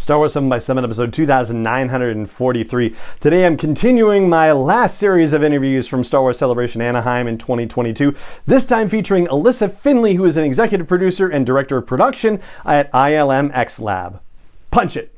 Star Wars 7x7, episode 2943. Today I'm continuing my last series of interviews from Star Wars Celebration Anaheim in 2022, this time featuring Alyssa Finley, who is an executive producer and director of production at ILMxLAB. Punch it!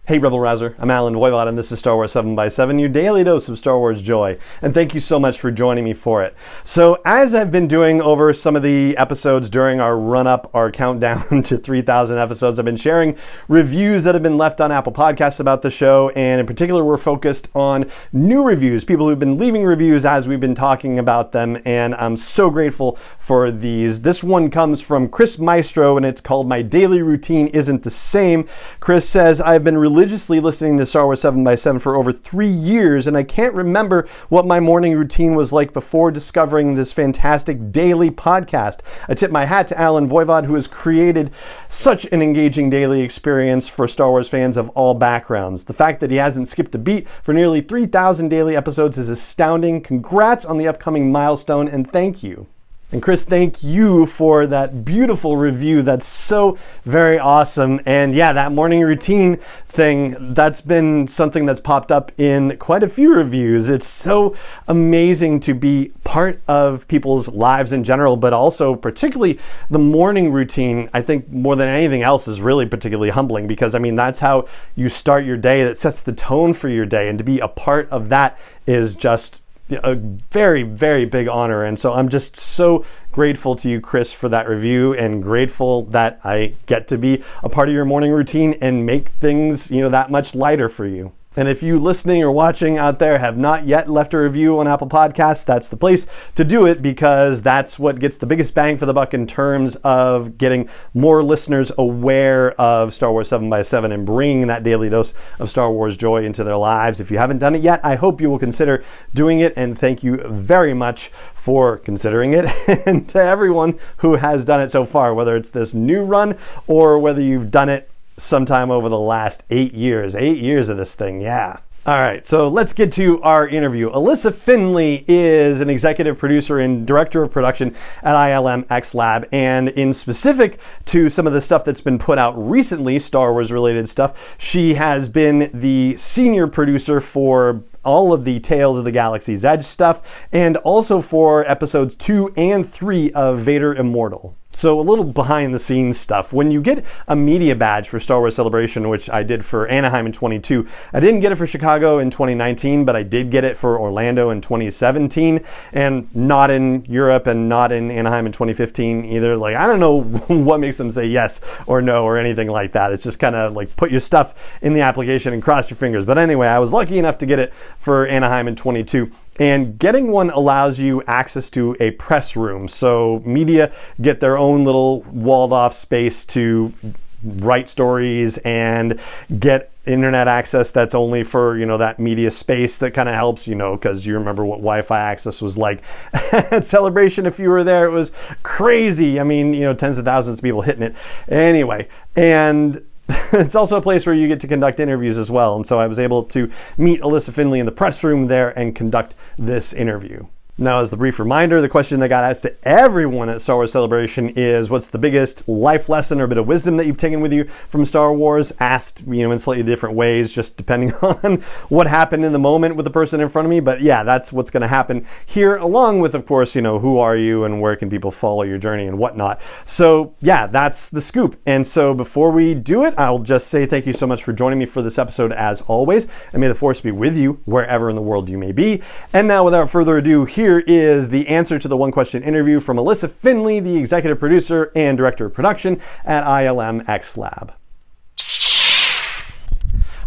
Hey Rebel Rouser, I'm Alan Voivod and this is Star Wars 7x7, your daily dose of Star Wars joy. And thank you so much for joining me for it. So as I've been doing over some of the episodes during our run-up, our countdown to 3,000 episodes, I've been sharing reviews that have been left on Apple Podcasts about the show, and in particular we're focused on new reviews, people who've been leaving reviews as we've been talking about them, and I'm so grateful for these. This one comes from Chris Maestro and it's called My Daily Routine Isn't the Same. Chris says, I've been religiously listening to Star Wars 7x7 for over 3 years, and I can't remember what my morning routine was like before discovering this fantastic daily podcast. I tip my hat to Alan Voivod, who has created such an engaging daily experience for Star Wars fans of all backgrounds. The fact that he hasn't skipped a beat for nearly 3,000 daily episodes is astounding. Congrats on the upcoming milestone, and thank you. And Chris, thank you for that beautiful review. That's so very awesome. And yeah, that morning routine thing, that's been something that's popped up in quite a few reviews. It's so amazing to be part of people's lives in general, but also particularly the morning routine, I think more than anything else is really particularly humbling, because I mean, that's how you start your day. That sets the tone for your day. And to be a part of that is just a very, very big honor. And so I'm just so grateful to you, Chris, for that review, and grateful that I get to be a part of your morning routine and make things, that much lighter for you. And if you listening or watching out there have not yet left a review on Apple Podcasts, that's the place to do it, because that's what gets the biggest bang for the buck in terms of getting more listeners aware of Star Wars 7x7 and bringing that daily dose of Star Wars joy into their lives. If you haven't done it yet, I hope you will consider doing it, and thank you very much for considering it. And to everyone who has done it so far, whether it's this new run or whether you've done it sometime over the last 8 years. 8 years of this thing, yeah. All right, so let's get to our interview. Alyssa Finley is an executive producer and director of production at ILMxLAB, and in specific to some of the stuff that's been put out recently, Star Wars related stuff, she has been the senior producer for all of the Tales of the Galaxy's Edge stuff, and also for episodes 2 and 3 of Vader Immortal. So a little behind the scenes stuff. When you get a media badge for Star Wars Celebration, which I did for Anaheim in 22, I didn't get it for Chicago in 2019, but I did get it for Orlando in 2017, and not in Europe and not in Anaheim in 2015 either. Like, I don't know what makes them say yes or no or anything like that. It's just kind of like put your stuff in the application and cross your fingers. But anyway, I was lucky enough to get it for Anaheim in 22. And getting one allows you access to a press room. So media get their own little walled off space to write stories and get internet access that's only for, that media space. That kind of helps, because you remember what Wi-Fi access was like at Celebration. If you were there, it was crazy. I mean, tens of thousands of people hitting it. Anyway, and it's also a place where you get to conduct interviews as well. And so I was able to meet Alyssa Finley in the press room there and conduct this interview. Now, as the brief reminder, the question that got asked to everyone at Star Wars Celebration is, what's the biggest life lesson or bit of wisdom that you've taken with you from Star Wars? Asked, in slightly different ways, just depending on what happened in the moment with the person in front of me. But yeah, that's what's going to happen here, along with, of course, who are you and where can people follow your journey and whatnot. So yeah, that's the scoop. And so before we do it, I'll just say thank you so much for joining me for this episode as always. And may the Force be with you wherever in the world you may be. And now, without further ado, here is the answer to the one-question interview from Alyssa Finley, the executive producer and director of production at ILMxLAB.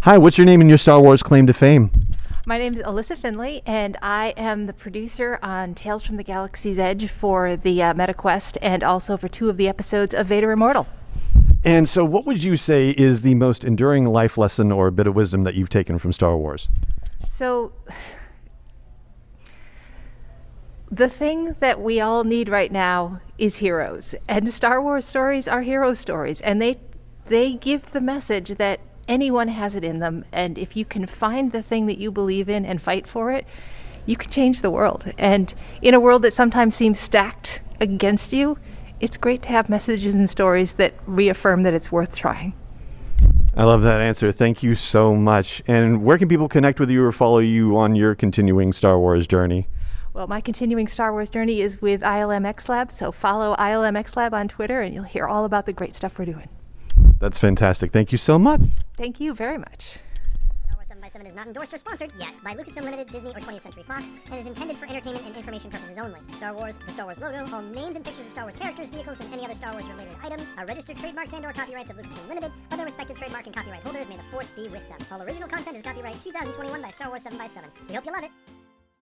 Hi, what's your name and your Star Wars claim to fame? My name is Alyssa Finley, and I am the producer on Tales from the Galaxy's Edge for the MetaQuest, and also for 2 of the episodes of Vader Immortal. And so what would you say is the most enduring life lesson or bit of wisdom that you've taken from Star Wars? So the thing that we all need right now is heroes, and Star Wars stories are hero stories, and they give the message that anyone has it in them, and if you can find the thing that you believe in and fight for it, you can change the world. And in a world that sometimes seems stacked against you, it's great to have messages and stories that reaffirm that it's worth trying. I love that answer. Thank you so much. And where can people connect with you or follow you on your continuing Star Wars journey? Well, my continuing Star Wars journey is with ILMxLAB, so follow ILMxLAB on Twitter and you'll hear all about the great stuff we're doing. That's fantastic. Thank you so much. Thank you very much. Star Wars 7x7 is not endorsed or sponsored yet by Lucasfilm Limited, Disney, or 20th Century Fox, and is intended for entertainment and information purposes only. Star Wars, the Star Wars logo, all names and pictures of Star Wars characters, vehicles, and any other Star Wars-related items are registered trademarks and/or copyrights of Lucasfilm Limited, or their respective trademark and copyright holders. May the Force be with them. All original content is copyright 2021 by Star Wars 7x7. We hope you love it.